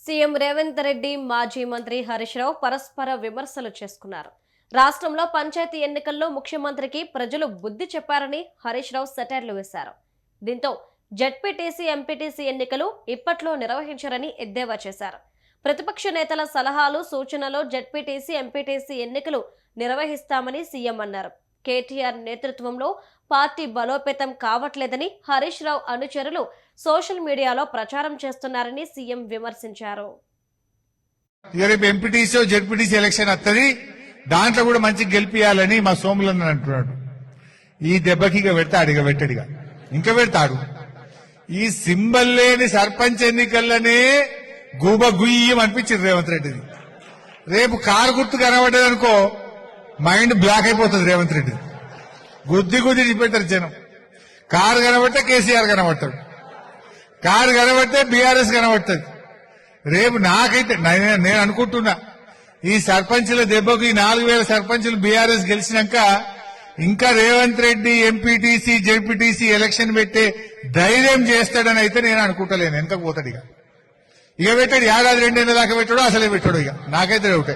CM Revanth Reddy మాజీ మంత్రి హరీష్ రావు పరస్పర విమర్శలు చేసుకున్నారు. రాష్ట్రంలో పంచాయతీ ఎన్నికల్లో ముఖ్యమంత్రికి ప్రజలు బుద్ధి చెప్పారని హరీష్ రావు సెటైర్లు వేశారు. దీంతో జెడ్పీటీసీ, ఎంపీటీసీ ఎన్నికలు ఇప్పట్లో నిర్వహించారని ఎద్దేవా చేశారు. ప్రతిపక్ష నేతల సలహాలు, సూచనలు జెడ్పీటీసీ, ఎంపీటీసీ ఎన్నికలు నిర్వహిస్తామని సీఎం అన్నారు. కేటీఆర్ నేతృత్వంలో పార్టీ బలోపేతం కావట్లేదని హరీష్ రావు అనుచరులు సోషల్ మీడియాలో ప్రచారం చేస్తున్నారని సీఎం విమర్శించారు. ఎంపీటీసీ జెడ్పీటీసీ ఎలక్షన్ వస్తుంది, దాంట్లో కూడా మంచి గెలిపియాలని మా సోములన్న అంటున్నాడు. ఈ దెబ్బకి ఇక పెడతాడు, ఇక పెట్టడిగా ఇంకా పెడతాడు. ఈ సింబల్ లేని సర్పంచ్ ఎన్నికల్లోనే గూబ గుయ్యం అనిపించింది రేవంత్ రెడ్డిది. రేపు కారు గుర్తు కనబడ్డది అనుకో, మైండ్ బ్లాక్ అయిపోతుంది రేవంత్ రెడ్డి. గుద్ది చూపెట్టారు జనం. కారు కనబడితే కేసీఆర్ కనబడతాడు, కారు కనబడితే బీఆర్ఎస్ కనబడుతుంది. రేపు నాకైతే నేను అనుకుంటున్నా, ఈ సర్పంచుల దెబ్బకు ఈ 4000 సర్పంచులు బీఆర్ఎస్ గెలిచినాక ఇంకా Revanth Reddy MPTC, ZPTC election పెట్టే ధైర్యం చేస్తాడని అయితే నేను అనుకుంటలేను. ఎంత పోతాడు ఇక పెట్టాడు, ఏడాది 2 ఏళ్ళ దాకా పెట్టాడు, అసలే పెట్టాడు. ఇక నాకైతే ఒకటే,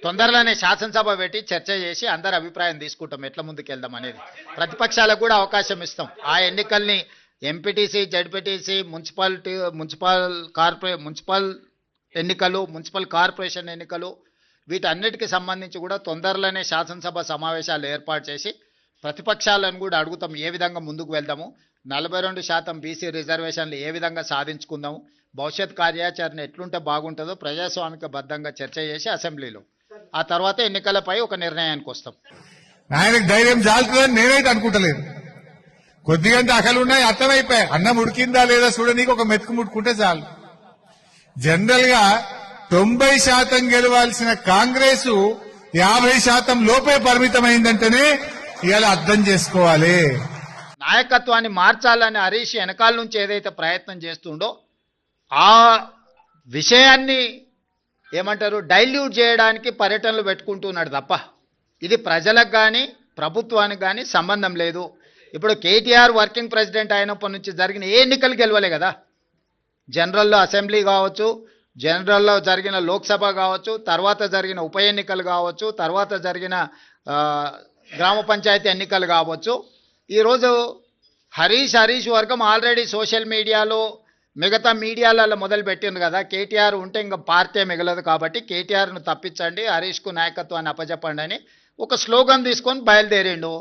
తొందరలోనే శాసనసభ పెట్టి చర్చ చేసి అందరి అభిప్రాయం తీసుకుంటాం, ఎట్లా ముందుకెళ్దాం అనేది. ప్రతిపక్షాలకు కూడా అవకాశం ఇస్తాం. ఆ ఎన్నికల్ని ఎంపీటీసీ, జెడ్పీటీసీ, మున్సిపల్ ఎన్నికలు, మున్సిపల్ కార్పొరేషన్ ఎన్నికలు, వీటన్నిటికీ సంబంధించి కూడా తొందరలోనే శాసనసభ సమావేశాలు ఏర్పాటు చేసి ప్రతిపక్షాలను కూడా అడుగుతాం ఏ విధంగా ముందుకు వెళ్దాము, 42% బీసీ రిజర్వేషన్లు ఏ విధంగా సాధించుకుందాము, భవిష్యత్ కార్యాచరణ ఎట్లుంటే బాగుంటుందో ప్రజాస్వామిక బద్దంగా చర్చ చేసి అసెంబ్లీలో ఆ తర్వాత ఎన్నికలపై ఒక నిర్ణయానికి వస్తాం. ఆయనకు ధైర్యం చాలుతుందని నేనైతే అనుకుంటలేదు. కొద్దిగంత అకలున్నాయి, అర్థమైపోయాయి. అన్నం ఉడికిందా లేదా చూడనీకి ఒక మెతుకు ముట్టుకుంటే చాలు. జనరల్ గా 90% గెలవాల్సిన కాంగ్రెస్ 50% లోపే పరిమితమైందంటేనే ఇవాళ అర్థం చేసుకోవాలి. నాయకత్వాన్ని మార్చాలని హరీష్ వెనకాల నుంచి ఏదైతే ప్రయత్నం చేస్తుండో ఆ విషయాన్ని ఏమంటారు డైల్యూట్ చేయడానికి పర్యటనలు పెట్టుకుంటున్నాడు తప్ప ఇది ప్రజలకు కానీ ప్రభుత్వానికి కానీ సంబంధం లేదు. ఇప్పుడు కేటీఆర్ వర్కింగ్ ప్రెసిడెంట్ అయినప్పటి నుంచి జరిగిన ఏ ఎన్నికలు గెలవలే కదా. జనరల్లో అసెంబ్లీ కావచ్చు, జనరల్లో జరిగిన లోక్సభ కావచ్చు, తర్వాత జరిగిన ఉప ఎన్నికలు కావచ్చు, తర్వాత జరిగిన గ్రామ పంచాయతీ ఎన్నికలు కావచ్చు. ఈరోజు హరీష్ వర్గం ఆల్రెడీ సోషల్ మీడియాలో మిగతా మీడియాలలో మొదలు పెట్టింది కదా, కేటీఆర్ ఉంటే ఇంకా పార్టీ మిగలదు కాబట్టి కేటీఆర్ను తప్పించండి, హరీష్కు నాయకత్వాన్ని అప్పచెప్పండి అని ఒక స్లోగన్ తీసుకొని బయలుదేరిండు.